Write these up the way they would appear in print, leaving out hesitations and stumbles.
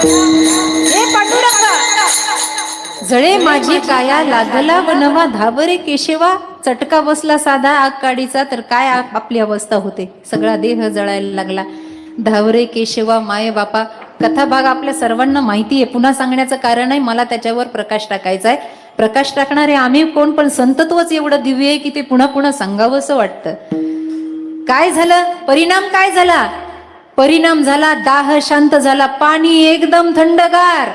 हे पांडुरंगा, जळे माझी काया लागला बनवा धावरे केशवा. चटका बसला साधा आग काडीचा तर काय आपली अवस्था होते. सगळा देह जळायला लागला. धावरे केशवा माये बापा, कथा भाग आपल्या सर्वांना माहिती आहे. पुन्हा सांगण्याचं कारण आहे, मला त्याच्यावर प्रकाश टाकायचा आहे. प्रकाश टाकणारे आम्ही कोण, पण संतत्वच एवढं दिव्य आहे की ते पुन्हा पुन्हा सांगावं असं वाटतं. काय झालं, परिणाम काय झाला? परिणाम झाला दाह शांत झाला, पाणी एकदम थंडगार.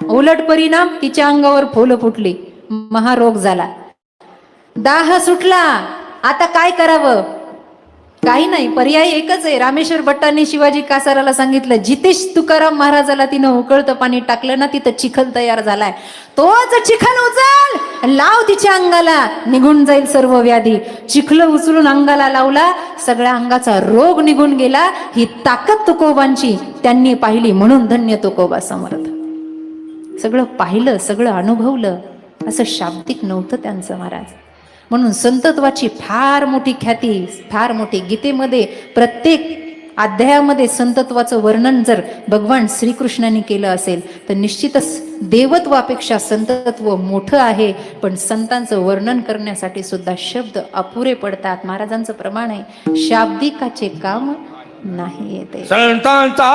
उलट परिणाम, तिच्या अंगावर फुलं फुटली, महारोग झाला, दाह सुटला. आता काय करावं? काही नाही, पर्याय एकच आहे. रामेश्वर भट्टांनी शिवाजी कासाराला सांगितलं, जितेश तुकाराम महाराजाला तिनं उकळतं पाणी टाकलं ना, तिथं चिखल तयार झालाय. तोच चिखल उचल, लाव तिच्या अंगाला, निघून जाईल सर्व व्याधी. चिखल उचलून अंगाला लावला, सगळ्या अंगाचा रोग निघून गेला. ही ताकद तुकोबांची त्यांनी पाहिली, म्हणून धन्य तुकोबा समर्थ. सगळं पाहिलं, सगळं अनुभवलं, असं शाब्दिक नव्हतं त्यांचं महाराज. म्हणून संतत्वाची फार मोठी ख्याती, फार मोठी. गीतेमध्ये प्रत्येक अध्यायामध्ये संतत्वाचं वर्णन जर भगवान श्रीकृष्णाने केलं असेल तर निश्चितच देवत्वापेक्षा संतत्व मोठं आहे. पण संतांचं वर्णन करण्यासाठी सुद्धा शब्द अपुरे पडतात. महाराजांचं प्रमाण आहे, शाब्दिकाचे काम नाही येते. संतांचा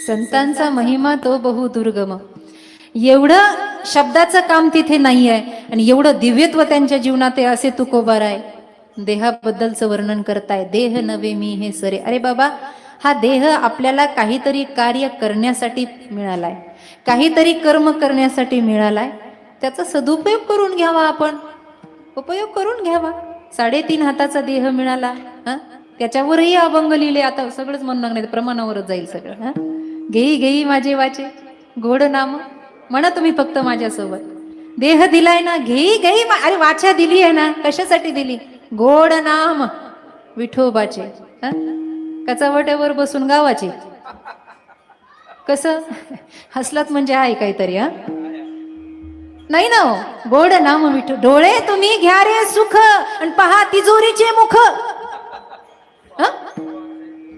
संतांचा महिमा तो बहु दुर्गम. एवढं शब्दाचं काम तिथे नाही आहे आणि एवढं दिव्यत्व त्यांच्या जीवनात आहे. असे तुकोबार आहे. देहाबद्दलचं वर्णन करताय, देह नव्हे मी हे सरे. अरे बाबा, हा देह आपल्याला काहीतरी कार्य करण्यासाठी मिळालाय, काहीतरी कर्म करण्यासाठी मिळालाय. त्याचा सदुपयोग करून घ्यावा, आपण उपयोग करून घ्यावा. 3.5 हाताचा देह मिळाला, त्याच्यावरही अभंग लिहिले. आता सगळंच म्हणणार नाही, प्रमाणावरच जाईल सगळं. घेई घेई माझे वाचे गोड नाम, म्हणा तुम्ही फक्त माझ्यासोबत. देह दिलाय ना, घेई घेई. अरे वाचा दिली आहे ना, कशासाठी दिली? गोड नाम विठोबाचे. कचावट्यावर बसून गावाचे. कसं हसलात म्हणजे आहे काहीतरी. नाही ना, गोड नाम विठो. डोळे तुम्ही घ्या रे सुख आणि पहा तिजोरीचे मुख.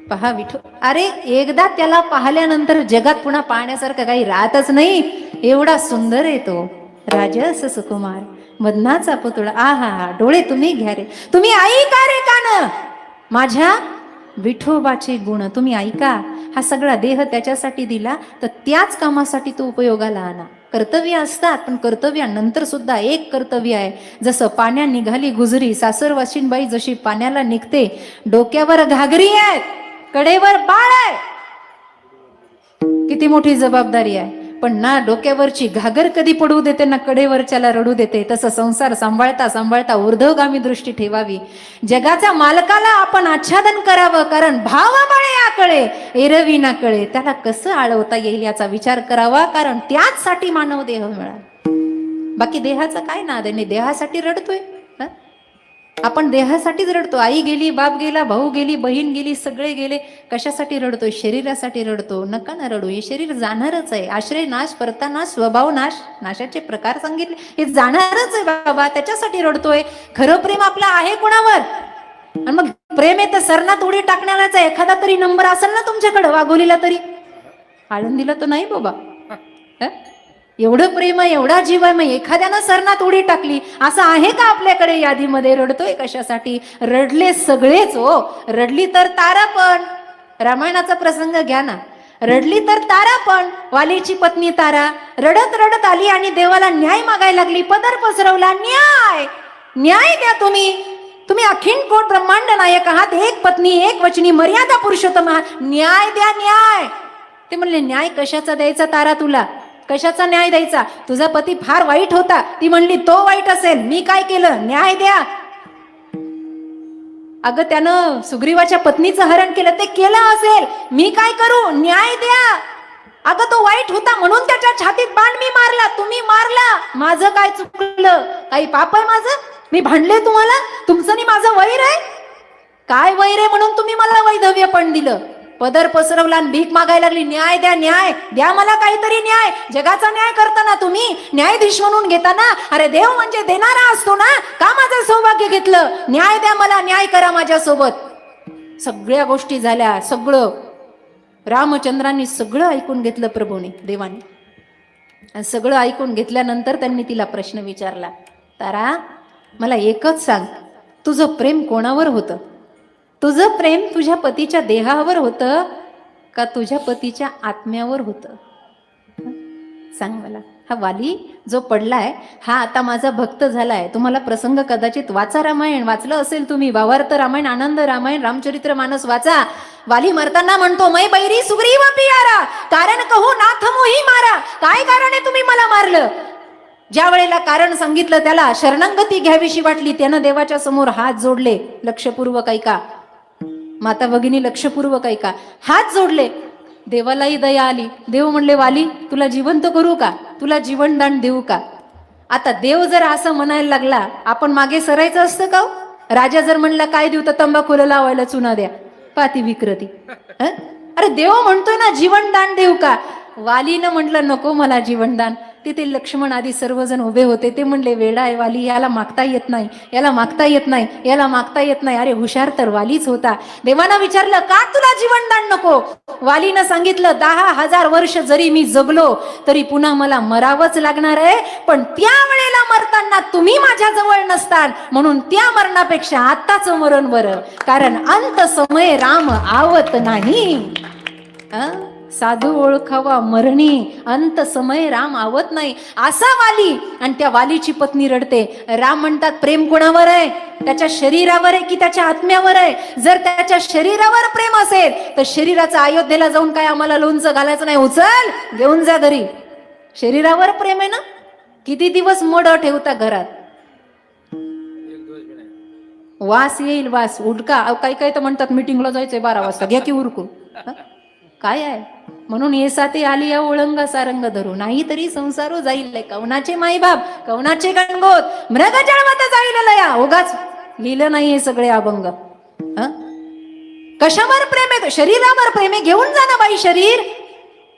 पहा विठो. अरे एकदा त्याला पाहिल्यानंतर जगात पुन्हा पाहण्यासारखं काही राहतच नाही. एवढा सुंदर आहे तो राजस सुकुमार, मदनाचा पुतळा. आहा, डोळे तुम्ही घ्या रे, तुम्ही ऐका रे कान माझ्या विठोबाचे गुण तुम्ही ऐका. हा सगळा देह त्याच्यासाठी दिला, तर त्याच कामासाठी तो उपयोगाला आणा. कर्तव्य असतात, पण कर्तव्यानंतर सुद्धा एक कर्तव्य आहे. जसं पाण्या निघाली गुजरी, सासरवाशीनबाई जशी पाण्याला निघते, डोक्यावर घागरी आहे, कडेवर बाळ आहे, किती मोठी जबाबदारी आहे. पण ना डोक्यावरची घागर कधी पडू देते ना कडेवरच्याला रडू देते. तसं संसार सांभाळता सांभाळता ऊर्ध्वगामी दृष्टी ठेवावी. जगाच्या मालकाला आपण आच्छादन करावं, कारण भावबळे आकळे एरवी ना कळे. त्याला कसं आळवता येईल याचा विचार करावा, कारण त्याचसाठी मानव देह मिळाला. बाकी देहाचा काय नाद आहे? देहासाठी रडतोय आपण, देहासाठीच रडतो. आई गेली, बाप गेला, भाऊ गेली, बहीण गेली, सगळे गेले. कशासाठी रडतोय? शरीरासाठी रडतो. नका ना रडू, हे शरीर जाणारच आहे. आश्रय नाश, परता नाश, स्वभाव नाश, नाशाचे प्रकार सांगितले, हे जाणारच आहे बाबा. त्याच्यासाठी रडतोय. खरं प्रेम आपलं आहे कोणावर? आणि मग प्रेम आहे तर सरनात उडी टाकण्याचा एखादा तरी नंबर असेल ना तुमच्याकडे, वाघोलीला तरी. आळंदीला तर नाही बाबा. एवढं प्रेम आहे, एवढा जीव आहे, मग एखाद्यानं सरनात उडी टाकली असं आहे का आपल्याकडे यादीमध्ये? रडतोय कशासाठी? रडले सगळेच हो. रडली तर तारा पण, रामायणाचा प्रसंग घ्या ना. रडली तर तारा पण, वालीची पत्नी तारा रडत रडत आली आणि देवाला न्याय मागायला लागली. पदर पसरवला, न्याय न्याय द्या तुम्ही. तुम्ही अखिल कोट ब्रह्मांड नायक आहात, एक पत्नी एक वचनी मर्यादा पुरुषोत्तम आहात, न्याय द्या न्याय. ते म्हणले न्याय कशाचा द्यायचा तारा तुला? कशाचा न्याय द्यायचा? तुझा पती फार वाईट होता. ती म्हणली तो वाईट असेल, मी काय केलं? न्याय द्या. अगं त्यानं सुग्रीवाच्या पत्नीचं हरण केलं, ते केलं असेल, मी काय करू? न्याय द्या. अगं तो वाईट होता म्हणून त्याच्या छातीत बाण मी मारला, तुम्ही मारला, माझं काय चुकलं? काही पाप आहे माझं? मी भांडले तुम्हाला? तुमचं आणि माझं वैर आहे? काय वैर आहे म्हणून तुम्ही मला वैधव्य पण दिलं? पदर पसरवला आणि भीक मागायला लागली, न्याय द्या न्याय द्या, मला काहीतरी न्याय. जगाचा न्याय करताना तुम्ही न्यायाधीश म्हणून घेताना, अरे देव म्हणजे देणारा असतो ना, का माझं सौभाग्य घेतलं? न्याय द्या मला, न्याय करा माझ्यासोबत. सगळ्या गोष्टी झाल्या, सगळं रामचंद्रांनी सगळं ऐकून घेतलं प्रभूने, देवाने. आणि सगळं ऐकून घेतल्यानंतर त्यांनी तिला प्रश्न विचारला, तारा मला एकच सांग, तुझं प्रेम कोणावर होतं? तुझं प्रेम तुझ्या पतीच्या देहावर होतं का तुझ्या पतीच्या आत्म्यावर होतं? सांग मला. हा वाली जो पडलाय हा आता माझा भक्त झालाय. तुम्हाला प्रसंग कदाचित वाचा, रामायण वाचलं असेल तुम्ही, भावार्थ रामायण, आनंद रामायण, रामचरित्र मानस वाचा. वाली मरताना म्हणतो, मै बैरी सुग्रीव पियारा, कारण कहू नाथ मोही मारा. काय कारण आहे तुम्ही मला मारलं? ज्या वेळेला कारण सांगितलं त्याला शरणागती घ्यावीशी वाटली, त्यानं देवाच्या समोर हात जोडले, लक्षपूर्वक ऐका माता भगिनी, लक्षपूर्वक ऐका, हात जोडले. देवालाही दया आली. देव म्हणले, वाली तुला जिवंत करू का? तुला जीवनदान देऊ का? आता देव जर असं म्हणायला लागला, आपण मागे सरायचं असतं का? राजा जर म्हणला काय देऊ तर तंबाखूला लावायला चुना द्या, पाती विकृती. अरे देव म्हणतोय ना जीवनदान देऊ का? वालीनं म्हटलं नको मला जीवनदान. तिथे लक्ष्मण आदी सर्वजण उभे होते. ते म्हणले, वेडा आहे वाली, याला मागता येत नाही, याला मागता येत नाही, याला मागता येत नाही. अरे हुशार तर वालीच होता. देवानं विचारलं, का तुला जीवनदान नको? वालीनं सांगितलं, 10,000 वर्ष जरी मी जगलो तरी पुन्हा मला मरावंच लागणार आहे, पण त्या वेळेला मरताना तुम्ही माझ्या जवळ नसताल, म्हणून त्या मरणापेक्षा आत्ताच मरण बरं, कारण अंत समय राम आवत नाही. साधू ओळखावा मरणी, अंत समय राम आवत नाही. असा वाली. आणि त्या वालीची पत्नी रडते. राम म्हणतात, प्रेम कोणावर आहे? त्याच्या शरीरावर आहे की त्याच्या आत्म्यावर आहे? जर त्याच्या शरीरावर प्रेम असेल तर शरीराचं अयोध्येला जाऊन काय आम्हाला लोणचं घालायचं नाही, उचल घेऊन जा घरी. शरीरावर प्रेम आहे ना, किती दिवस मड ठेवता घरात? वास येईल, वास उडका. काही काही तर म्हणतात मीटिंगला जायचंय 12 वाजता, घ्या की उरकून. काय आहे? म्हणून ये साथे आली या ओळंगा सारंग धरू, नाही तरी संसारो जाईल. कवनाचे माईबाप, कवनाचे गणगोत, मृग जळवत जाईल लया. उगाच लिहिलं नाही हे सगळे अभंग. कशावर प्रेम आहे? शरीरावर प्रेम आहे, घेऊन जा ना बाई शरीर.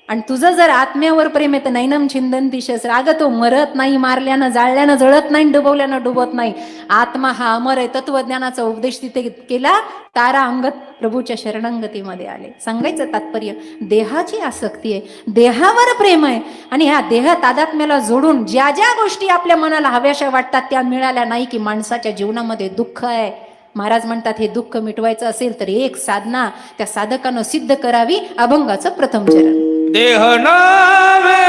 आणि तुझं जर आत्म्यावर प्रेम आहे तर नैनम छिंदंती शस्त्र. अगं तो मरत नाही, मारल्यानं जाळल्यानं जळत नाही, डुबवल्यानं डुबत नाही. आत्मा हा अमर आहे. तत्वज्ञानाचा उपदेश तिथे केला. तारा अंगत प्रभूच्या शरणांगतीमध्ये आले. सांगायचं तात्पर्य, देहाची आसक्ती आहे, देहावर प्रेम आहे. आणि ह्या देह तादात्म्याला जोडून ज्या ज्या गोष्टी आपल्या मनाला हव्याशा वाटतात त्या मिळाल्या नाही की माणसाच्या जीवनामध्ये दुःख आहे. महाराज म्हणतात, हे दुःख मिटवायचं असेल तर एक साधना त्या साधकानं सिद्ध करावी. अभंगाचं प्रथम चरण. देह नावे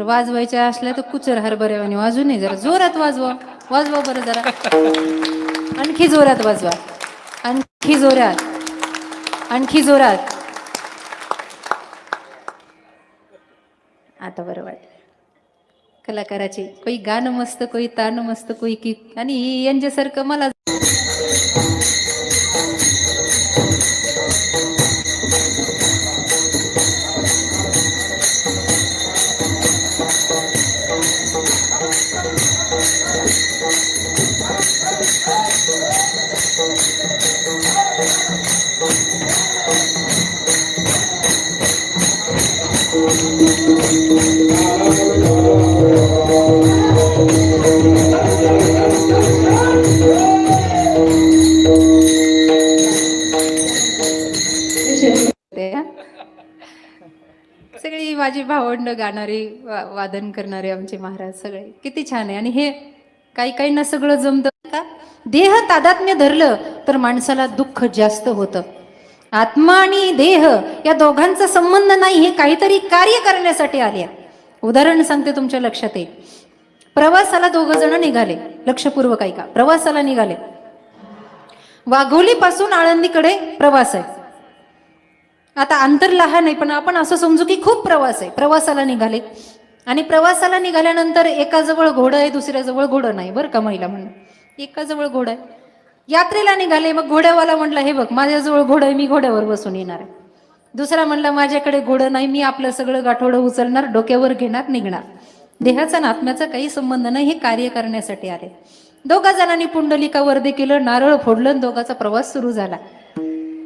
वाजवायच्या असल्या तर कुचर हरभऱ्यावानी वाजू नये, जरा जोरात वाजवा. वाजवा बरं जरा, आणखी जोरात वाजवा, आणखी जोरात, आणखी जोरात. आता बरं वाटलं. कलाकाराचे कोई गाणं मस्त, कोई ताण मस्त, कोई की, आणि यांच्यासारखं मला सगळी माझी भावंड गाणारी, वादन करणारे आमचे महाराज सगळे किती छान आहे. आणि हे काही काहींना सगळं जमतं का. देह तादात्म्य धरलं तर माणसाला दुःख जास्त होतं. आत्मा आणि देह या दोघांचा संबंध नाही, हे काहीतरी कार्य करण्यासाठी आले. उदाहरण सांगते, तुमच्या लक्षात येईल. प्रवासाला 2 जण निघाले, लक्षपूर्वक ऐका. प्रवासाला निघाले, वाघोली पासून आळंदीकडे प्रवास आहे. आता अंतर लहान आहे, पण आपण असं समजू की खूप प्रवास आहे. प्रवासाला निघाले, आणि प्रवासाला निघाल्यानंतर एकाजवळ घोडं आहे, दुसऱ्याजवळ घोडं नाही. बरं का महिला म्हणून, एकाजवळ घोडं आहे. यात्रेला निघाले, मग घोड्यावाला म्हटला, हे बघ माझ्याजवळ घोडं आहे, मी घोड्यावर बसून येणार आहे. दुसरा म्हणला, माझ्याकडे घोडं नाही, मी आपलं सगळं गाठोडं उचलणार, डोक्यावर घेणार, निघणार. देहाचा आणि आत्म्याचा काही संबंध नाही, हे कार्य करण्यासाठी आले. 2 जणांनी पुंडलिकावर केलं, नारळ फोडलं, दोघाचा प्रवास सुरू झाला.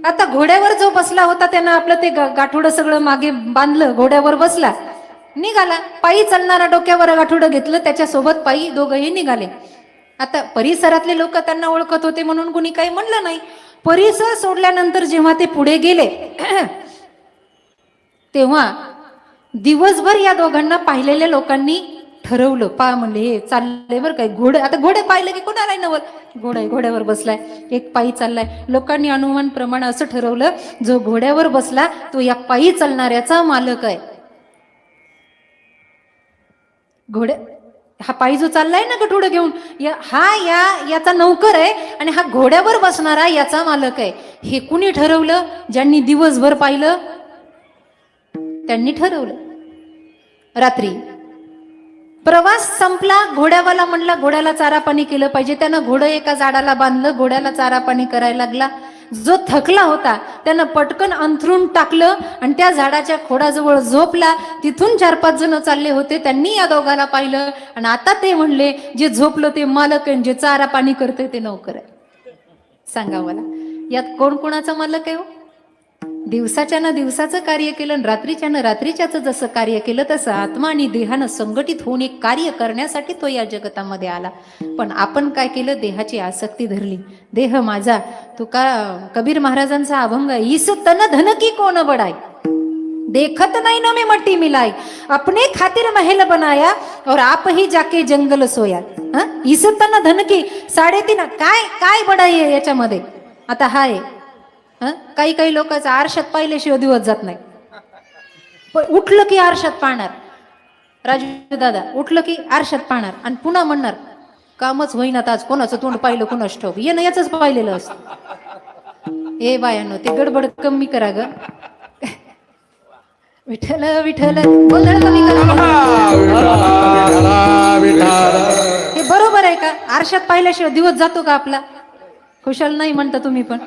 आता घोड्यावर जो बसला होता त्यानं आपलं ते गाठोडं सगळं मागे बांधलं, घोड्यावर बसला, निघाला. पायी चालणारा डोक्यावर गाठोडं घेतलं, त्याच्यासोबत पायी दोघंही निघाले. आता परिसरातले लोक त्यांना ओळखत होते म्हणून कुणी काही म्हणलं नाही. परिसर सोडल्यानंतर जेव्हा ते पुढे गेले तेव्हा दिवसभर या दोघांना पाहिलेल्या लोकांनी ठरवलं, पा म्हणले हे चाललंय बरं काय घोडे. आता घोडे पाहिलं की कोणाला नवल, घोडा घोड्यावर बसलाय, एक पायी चाललाय. लोकांनी अनुमान प्रमाण असं ठरवलं, जो घोड्यावर बसला तो या पायी चालणाऱ्याचा मालक आहे. हा पायी जो चाललाय ना गठोडं घेऊन, याचा नौकर आहे, आणि हा घोड्यावर बसणारा याचा मालक आहे. हे कुणी ठरवलं? ज्यांनी दिवसभर पाहिलं त्यांनी ठरवलं. रात्री प्रवास संपला, घोड्यावाला म्हणला घोड्याला चारा पाणी केलं पाहिजे. त्यानं घोडं एका झाडाला बांधलं, घोड्याला चारा पाणी करायला लागला. जो थकला होता त्यानं पटकन अंथरून टाकलं आणि त्या झाडाच्या खोडाजवळ झोपला. तिथून 4-5 जण चालले होते, त्यांनी या दोघाला पाहिलं आणि आता ते म्हणले, जे झोपलं ते मालक आहे, जे चारा पाणी करते ते नौकर आहे. सांगा मला, यात कोण कोणाचा मालक आहे हो? दिवसाच्यानं दिवसाचं कार्य केलं, रात्रीच्यानं रात्रीच्याचं जसं कार्य केलं, तसं आत्मा आणि देहानं संघटित होऊन एक कार्य करण्यासाठी तो या जगतामध्ये आला. पण आपण काय केलं? देहाची आसक्ती धरली. देह माझा. कबीर महाराजांचा अभंग आहे, इस तन धन की कोण बडाई, देखत नहीं न में मट्टी मिलाई, अपने खातिर महल बनाया और आप ही जाके जंगल सोया. इस तन धन की 3.5 काय बडाई आहे याच्यामध्ये? आता हाय काही काही लोकांचा आरशात पाहिल्याशिवाय दिवस जात नाही. उठलं की आरशात पाहणार, राजू दादा उठलं की आरशात पाहणार आणि पुन्हा म्हणणार, कामच होईना आज, कोणाचं तोंड पाहिलं कोणाच ठाऊक, येणं याच पाहिलेलं असतं. ए बायानो, ते गडबड कमी करा ग. विठ्ठल विठ्ठल गोंधळ कमी करा. हे बरोबर आहे का? आरशात पाहिल्याशिवाय दिवस जातो का आपला? खुशाल नाही म्हणता तुम्ही पण.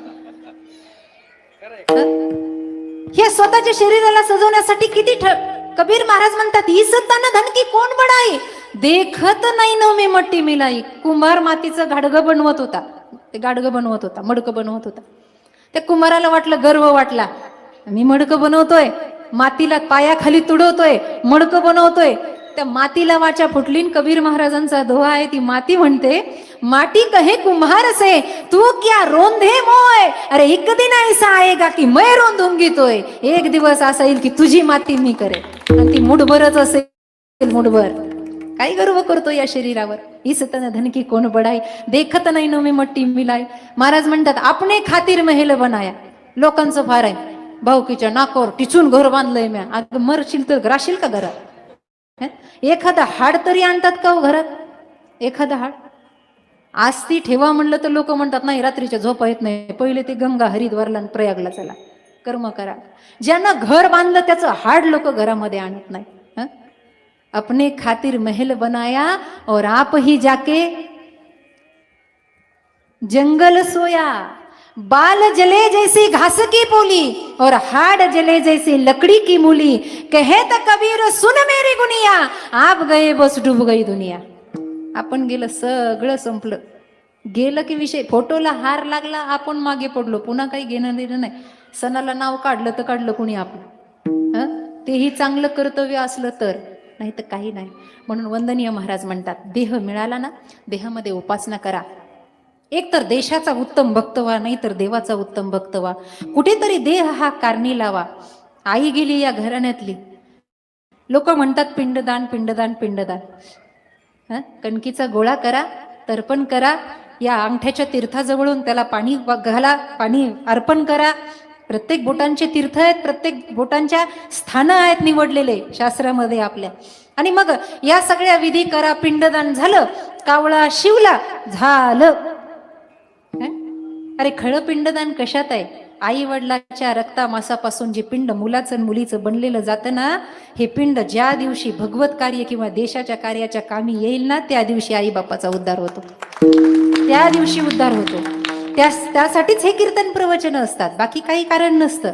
हे स्वतःच्या शरीराला सजवण्यासाठी किती कबीर महाराज म्हणतात, ही सत्ताना धन की कोण बडाई, देखत नाही न मे मट्टी मिलाई. कुंभार मातीचं गाडगं बनवत होता, ते गाडगं बनवत होता, मडकं बनवत होता. त्या कुंभाराला वाटलं, गर्व वाटला, मी मडकं बनवतोय, मातीला पायाखाली तुडवतोय, मडकं बनवतोय. त्या मातीला वाचा फुटलीन. कबीर महाराजांचा दोहा आहे, ती माती म्हणते, माटी कहे कुम्हार से तू क्या रोंधे मोय, अरे एक दिन ऐसा आएगा की मैं रोंधूंगी तोय. एक दिवस असा येईल की तुझी माती मी करेल, आणि ती मुठभरच असेल, मुठभर. काय गर्व करतो या शरीरावर? इस तन धन की कोण बडाई, देखत नाही न मी मट्टी मिलाई. महाराज म्हणतात, आपणे खातीर महल बनाया. लोकांचं फार आहे, भाऊकीच्या नाकावर टिचून घर बांधलंय म्या. अगं मरशील तर राशील का घरात? हं? एखादं हाड तरी आणतात का हो घरात? एखादं हाड आज ती ठेवा म्हणलं तर लोक म्हणतात नाही रात्रीच्या झोपा येत नाही, पहिले ते गंगा हरिद्वारला आणि प्रयागला चला कर्म करा. ज्यांना घर बांधलं त्याचं हाड लोक घरामध्ये आणत नाही. हं? अपने खातिर महल बनाया और आप ही जाके जंगल सोया, बाल जले जैसी घास की पोली और हाड जले जैसी लकड़ी की मूली, कहे तो कबीर सुन मेरी गुनिया, आप गए बस डूब गई दुनिया. आपण गेलं सगळं संपलं, गेलं की विषय. फोटोला हार लागला आपण मागे पडलो, पुन्हा काही घेणं देणं नाही. सणाला नाव काढलं तर काढलं कुणी आपलं, तेही चांगलं कर्तव्य असलं तर, नाही तर काही नाही. म्हणून वंदनीय महाराज म्हणतात देह मिळाला ना, देहामध्ये उपासना करा. एक तर देशाचा उत्तम भक्त व्हा, नाही तर देवाचा उत्तम भक्त व्हा. कुठेतरी देह हा कारणी लावा. आई गेली या घराण्यातली, लोक म्हणतात पिंडदान पिंडदान पिंडदान. कणकीचा गोळा करा, तर्पण करा, या अंगठ्याच्या तीर्थाजवळून त्याला पाणी घाला, पाणी अर्पण करा. प्रत्येक बोटांचे तीर्थ आहेत, प्रत्येक बोटांच्या स्थानं आहेत निवडलेले शास्त्रामध्ये आपल्या. आणि मग या सगळ्या विधी करा. पिंडदान झालं, कावळा शिवला, झालं. अरे खळं पिंडदान कशात आहे? आई वडिलाच्या रक्तामासापासून जे पिंड मुलाचं आणि मुलीचं बनलेलं जातं ना, हे पिंड ज्या दिवशी भगवत कार्य किंवा देशाच्या कार्याच्या कामी येईल ना, त्या दिवशी आई बापाचा उद्धार होतो, त्या दिवशी उद्धार होतो. त्यासाठीच हे कीर्तन प्रवचन असतात, बाकी काही कारण नसतं.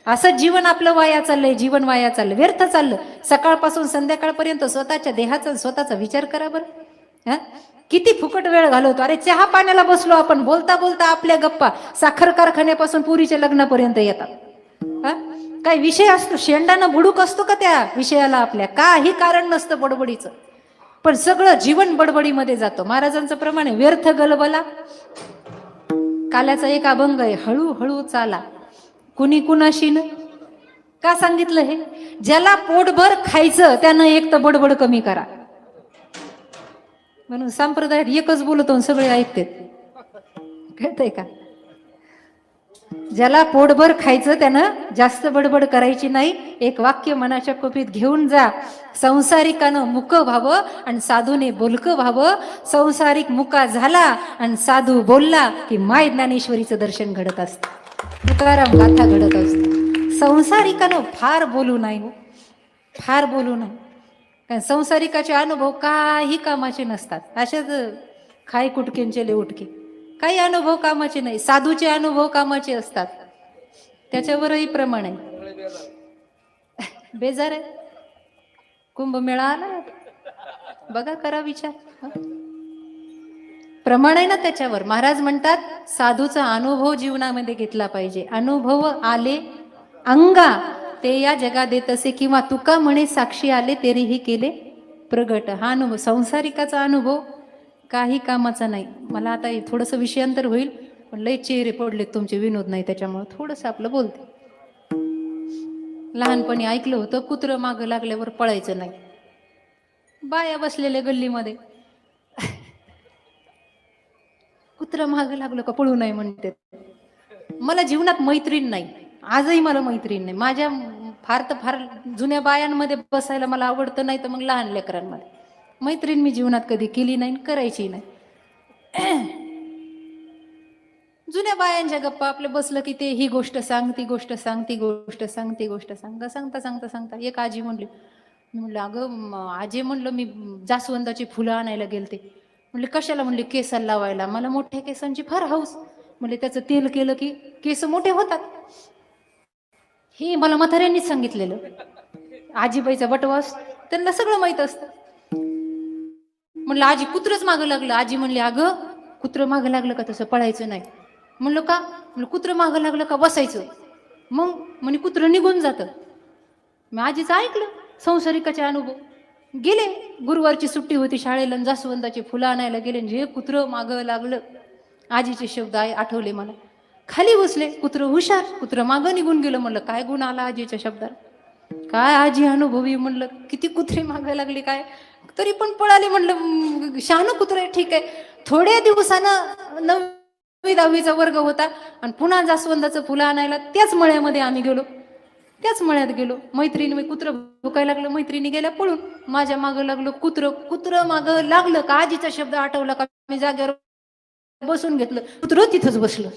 असं जीवन आपलं वाया चाललंय, जीवन वाया चाललं, व्यर्थ चाललं. सकाळपासून संध्याकाळपर्यंत स्वतःच्या देहाचा स्वतःचा विचार करा बरं. किती फुकट वेळ घालवतो. अरे चहा पाण्याला बसलो आपण, बोलता बोलता आपल्या गप्पा साखर कारखान्यापासून पुरीच्या लग्नापर्यंत येतात. काय विषय असतो? शेंडानं बुडूक असतो का त्या विषयाला आपल्या? काही कारण नसतं बडबडीचं, पण सगळं जीवन बडबडीमध्ये जातो. महाराजांचं प्रमाण आहे, व्यर्थ गलबला काल्याचा एक अभंग आहे, हळूहळू चाला कुणी कुणाशी न. का सांगितलं हे? ज्याला पोटभर खायचं त्यानं एक तर बडबड कमी करा. म्हणून संप्रदायात एकच बोलतो सगळे ऐकतात, कळतंय का? ज्याला पोटभर खायचं त्यानं जास्त बडबड करायची नाही. एक वाक्य मनाच्या कोपीत घेऊन जा, संसारिकानं मुक व्हावं आणि साधूने बोलकं व्हावं. संसारिक मुका झाला आणि साधू बोलला की माय ज्ञानेश्वरीचं दर्शन घडत असतं, तुकाराम गाथा घडत असतं. संसारिकानं फार बोलू नाही हो, फार बोलू नाही. कारण संसारिकाचे अनुभव काही कामाचे नसतात. असेच खाय कुटकेंचे ले उठके, काही अनुभव कामाचे नाही. साधूचे अनुभव कामाचे असतात, त्याच्यावरही प्रमाण आहे. बेजार आहे. कुंभमेळा आला बघा, करा विचार. प्रमाण आहे ना त्याच्यावर. महाराज म्हणतात साधूचा अनुभव जीवनामध्ये घेतला पाहिजे. अनुभव आले अंगा ते या जगा देत असे, किंवा तुका म्हणे साक्षी आले तेरीही केले प्रगट. हा अनुभव संसारिकाचा अनुभव काही कामाचा नाही. मला आता थोडंसं विषयांतर होईल, पण लय चेहरे पडले तुमचे, विनोद नाही त्याच्यामुळे थोडंसं आपलं बोलते. लहानपणी ऐकलं होतं, कुत्रं मागं लागल्यावर पळायचं नाही. बाया बसलेल्या गल्लीमध्ये कुत्रं मागं लागलं का पळू नाही म्हणते. मला जीवनात मैत्रीण नाही, आजही मला मैत्रीण नाही. माझ्या फार तर फार जुन्या बायांमध्ये बसायला मला आवडतं, नाही तर मग लहान लेकरांमध्ये. मैत्रीण मी जीवनात कधी केली नाही, करायची नाही. जुन्या बायांच्या गप्पा आपले बसलं की ते ही गोष्ट सांग, ती गोष्ट सांग, ती गोष्ट सांग, ती गोष्ट सांग. सांगता सांगता सांगता एक आजी म्हणली, मी म्हणलं अगं आजी, म्हणलं मी जास्वंदाची फुलं आणायला गेलते. म्हणले कशाला? म्हणले केसाला लावायला. मला मोठ्या केसांची फार हौस. म्हणले त्याचं तेल केलं की केस मोठे होतात. हे मला म्हाताऱ्यांनीच सांगितलेलं. आजीबाईचा बटवास त्यांना सगळं माहित असतं. म्हणलं आजी कुत्रच मागं लागलं. आजी म्हणली अगं कुत्रं मागं लागलं का तसं पळायचं नाही. म्हणलं का? म्हणलं कुत्रं मागं लागलं का बसायचं. मग म्हणे कुत्रं निघून जातं. मी आजीचं ऐकलं संसारिकाचे अनुभव. गेले, गुरुवारची सुट्टी होती शाळेला, जास्वंदाची फुलं आणायला गेले, जे कुत्रं मागं लागलं. आजीचे शब्द आठवले मला. खाली बसले, कुत्रं हुशार, कुत्रं मागं निघून गेलं. म्हणलं काय गुण आला आजीच्या शब्दात, काय आजी अनुभवी. म्हणलं किती कुत्रे मागं लागले काय, तरी पण पळाले. म्हणलं शहाणं कुत्रे, ठीक आहे. थोड्या दिवसानं 9वी 10वीचा वर्ग होता आणि पुन्हा जास्वंदाचं फुलं आणायला त्याच मळ्यामध्ये आम्ही गेलो. त्याच मळ्यात गेलो. मैत्रिणी कुत्रं भुकायला लागलं, मैत्रिणी गेल्या पळून. माझ्या मागं लागलो कुत्रं. कुत्रं मागं लागलं का आजीचा शब्द आठवला का मी जागेवर बसून घेतलं. कुत्रं तिथंच बसलं.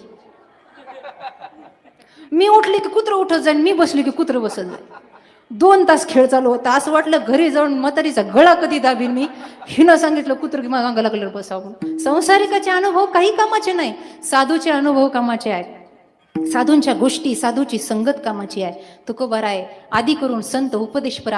मी उठले की कुत्रं उठत जाईन, मी बसले की कुत्रं बसत जाईल. 2 तास खेळ चालू होता. असं वाटलं घरी जाऊन म्हातारीचा गळा कधी दाबीन मी. हिनं सांगितलं कुत्रं की माझ्या अंगाला लागलं बसावं. संसारिकाचे अनुभव काही कामाचे नाही, साधूचे अनुभव कामाचे आहेत. साधूंच्या गोष्टी, साधूची संगत कामाची आहे. तुकोबाराय आदी करून संत उपदेशपर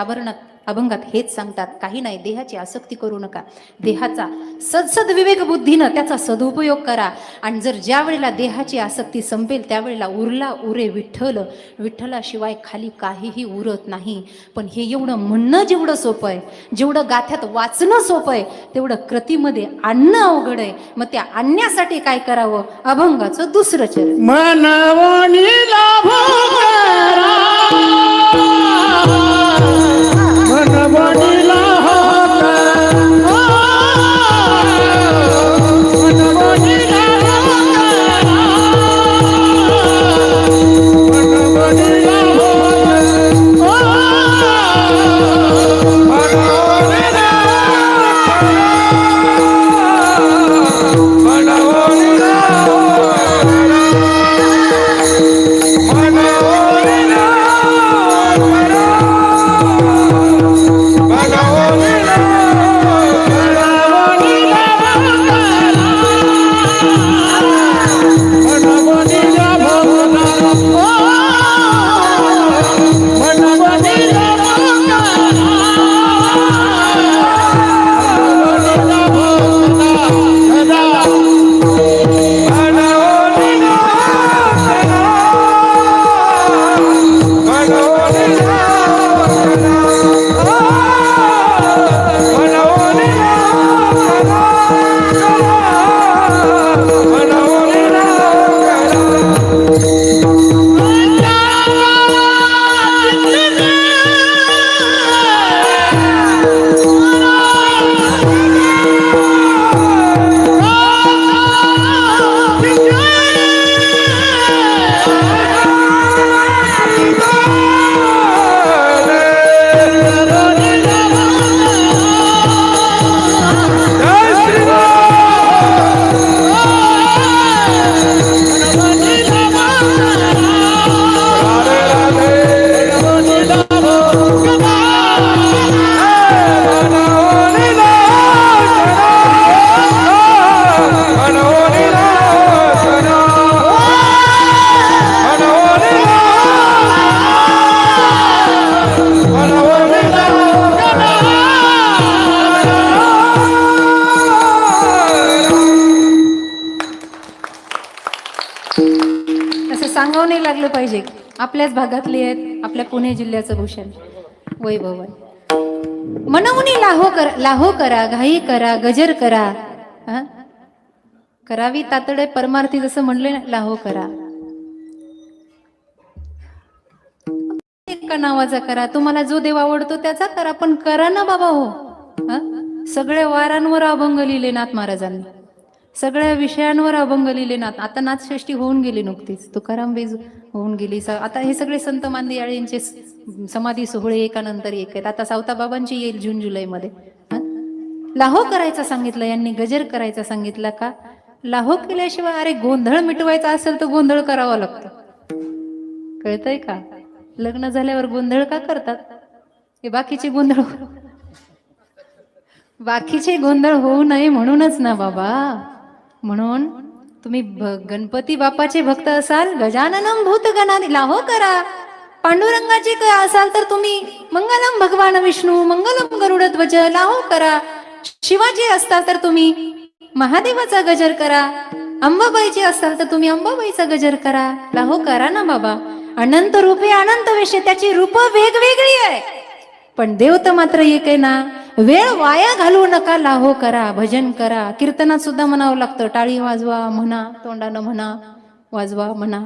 अभंगात हेच सांगतात, काही नाही, देहाची आसक्ती करू नका. देहाचा सदसद विवेक बुद्धीनं त्याचा सदुपयोग करा. आणि जर ज्या वेळेला देहाची आसक्ती संपेल त्यावेळेला उरला उरे विठ्ठल, विठ्ठलाशिवाय खाली काहीही उरत नाही. पण हे एवढं म्हणणं जेवढं सोपं आहे, जेवढं गाथ्यात वाचणं सोपं आहे, तेवढं कृतीमध्ये आणणं अवघड आहे. मग त्या आणण्यासाठी काय करावं? अभंगाचं दुसरं चरण. मनवणी लाभ करा, मनवणी लाभ करा, मनवणी लाभ करा, मनवणी लाभ सांगावं नाही लागलं पाहिजे. आपल्याच भागातले आहेत, आपल्या पुणे जिल्ह्याचं भूषण वैभव. मनवणी लाहो करा, घाई करा, गजर करा, करावी तातडे परमार्थी, जसं म्हणले ना, लाहो करा. एका नावाचा करा, तुम्हाला जो देव आवडतो त्याचा करा, पण करा ना बाबा हो. सगळ्या वारांवर अभंग लिहिले नाथ महाराजांनी, सगळ्या विषयांवर अभंग लिहिले नाथ. आता नाथषष्ठी होऊन गेली नुकतीच, तुकाराम बेज होऊन गेली. आता हे सगळे संत मांदियाळींचे समाधी सोहळे एकानंतर एक आहेत. आता सावताबाबांची येईल जून जुलैमध्ये. लाहो करायचा सांगितलं यांनी, गजर करायचा सांगितलं का? लाहो केल्याशिवाय, अरे गोंधळ मिटवायचा असेल तर गोंधळ करावा लागतो. कळतंय का? लग्न झाल्यावर गोंधळ का करतात? हे बाकीचे गोंधळ होऊ नये म्हणूनच ना बाबा. म्हणून तुम्ही गणपती बाप्पाचे भक्त असाल, गजाननम भूतगणाधिप लाहो करा. पांडुरंगाचे काय असाल तर तुम्ही मंगलम भगवान विष्णू, मंगलम गरुडध्वज लाहो करा. शिवाजी असताल तर तुम्ही महादेवाचा गजर करा. अंबाबाईचे असाल तर तुम्ही अंबाबाईचा गजर करा. लाहो करा ना बाबा. अनंत रूपे अनंत वेश, त्याची रूप वेगवेगळी आहे, पण देव तर मात्र एक आहे ना. वेळ वाया घालवू नका, लाहो करा, भजन करा. कीर्तनात सुद्धा म्हणावं लागतं, टाळी वाजवा म्हणा, तोंडानं म्हणा, वाजवा म्हणा.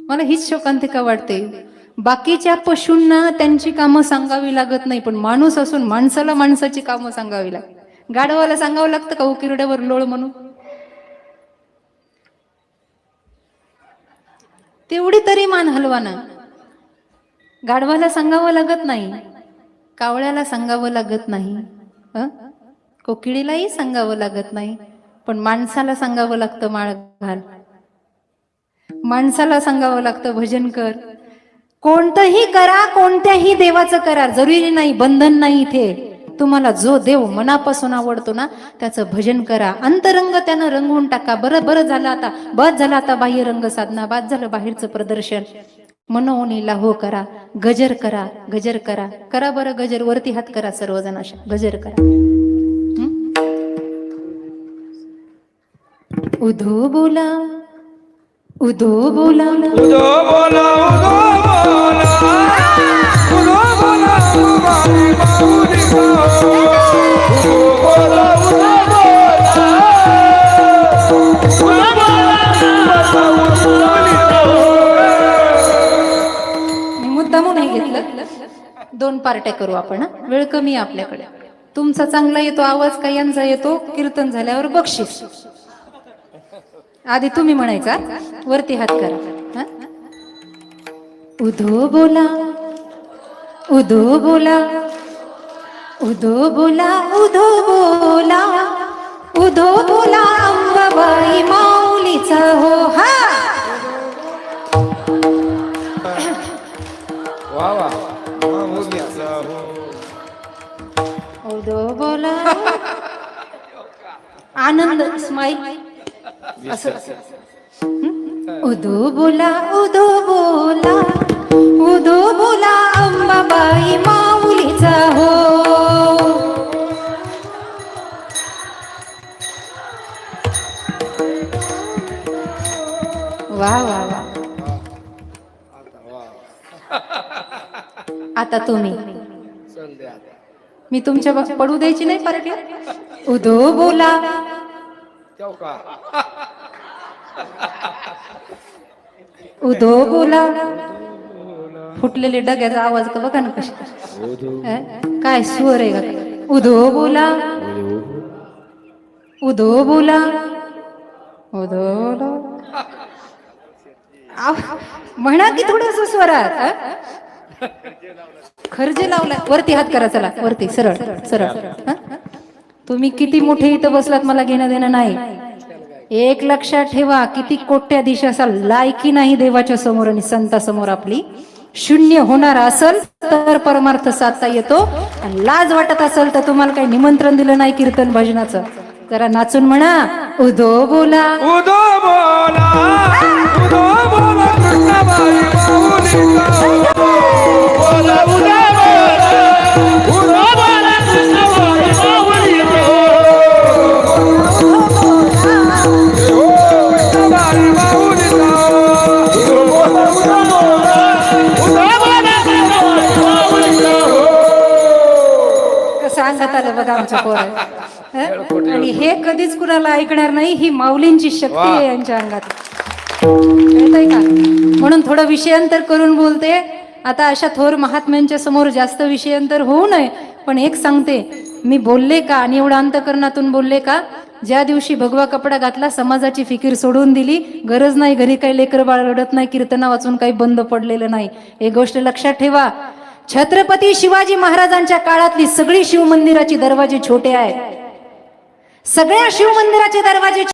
मला हीच शोकांतिका वाटते. बाकीच्या पशूंना त्यांची कामं सांगावी लागत नाही, पण माणूस असून माणसाला माणसाची कामं सांगावी लागतात. गाढवाला सांगावं लागतं का उकिरड्यावर लोळ म्हणून? तेवढी तरी मान हलवा ना. गाढवाला सांगावं लागत नाही, कावळ्याला सांगावं लागत नाही, कोकिळीलाही सांगावं लागत नाही, पण माणसाला सांगावं लागतं माळ घाल, माणसाला सांगावं लागतं भजन कर. कोणतंही करा, कोणत्याही देवाचं करा, जरुरी नाही, बंधन नाही इथे. तुम्हाला जो देव मनापासून आवडतो ना त्याचं भजन करा, अंतरंग त्यानं रंगवून टाका. बरं झालं आता, बस झालं आता बाह्य रंग साधना, बाद झालं बाहेरचं प्रदर्शन. मनोनीला हो करा, गजर करा, गजर करा, करा बरं गजर, वरती हात करा सर्वजण, अशा गजर करा. उधो बोला, उधो बोला, उदो बोला, उदो बोला, उदो बोला, बाई माऊली गो. उदो बोला, उदो बोला, उदो बोला, मी मुद्दामून हे घेतलं. 2 पार्ट्या करू आपण, वेळ कमी आहे आपल्याकडे. तुमचा चांगला येतो आवाज, काही यांचा येतो, कीर्तन झाल्यावर बक्षीस. आधी तुम्ही म्हणायचा, वरती हात करा. उधो बोला, उधो बोला, उधो बोला, उधो बोला, उधो बोला, अंबाबाई माऊलीचा हो हा. वा वा, माऊलीचा हो. उधो बोला, आनंद स्माईल असं. उधो बोला, उधो बोला, उधो बोला, अंबाबाई माऊलीचा हो. वा वा वा. आता तुम्ही, मी तुमच्या बाबा पडू द्यायची नाही पार्टी. उधो बोला, उधो बोला, फुटलेले डग्याचा आवाज का बघा ना कशा, काय स्वर आहे का. उधो बोला, उधो बोला, उधो बोला, म्हणा की थोडस स्वरात. खर्जे लावला, वरती हात करा, चला वरती, सरळ सरळ. तुम्ही किती मोठे इथं बसलात मला घेणं देणं नाही. एक लक्षात ठेवा, किती कोट्याधीश असाल, लायकी नाही देवाच्या समोर आणि संतासमोर आपली शून्य होणार असेल तर परमार्थ साधता येतो. आणि लाज वाटत असेल तर तुम्हाला काही निमंत्रण दिलं नाही कीर्तन भजनाचं, जरा नाचून म्हणा. उधो बोला, उदो बोला, उदो बोला, कृष्णाबाई माऊलीचा हो. बोला, उदो बोला, उदो बोला, कृष्णाबाई माऊलीचा हो. कृष्णाबाई माऊलीचा हो. उदो बोला, उदो बोला, उदो बोला, कृष्णाबाई माऊलीचा हो. कसं अंगात आलं बघा आमचं पोर. आणि हे कधीच कुणाला ऐकणार नाही, ही माऊलींची शक्ती आहे यांच्या अंगात, कळतंय का. म्हणून थोडं विषयांतर करून बोलते. आता अशा थोर महात्म्यांच्या समोर जास्त विषयांतर होऊ नये, पण एक सांगते, मी बोलले का आणि एवढं अंतकरणातून बोलले का, ज्या दिवशी भगवा कपडा घातला, समाजाची फिकीर सोडून दिली, गरज नाही, घरी काही लेकर बाळ रडत नाही, कीर्तना वाचून काही बंद पडलेलं नाही. एक गोष्ट लक्षात ठेवा, छत्रपती शिवाजी महाराजांच्या काळातली सगळी शिवमंदिराची दरवाजे छोटे आहेत, सगळ्या शिवमंदिराचे दरवाजे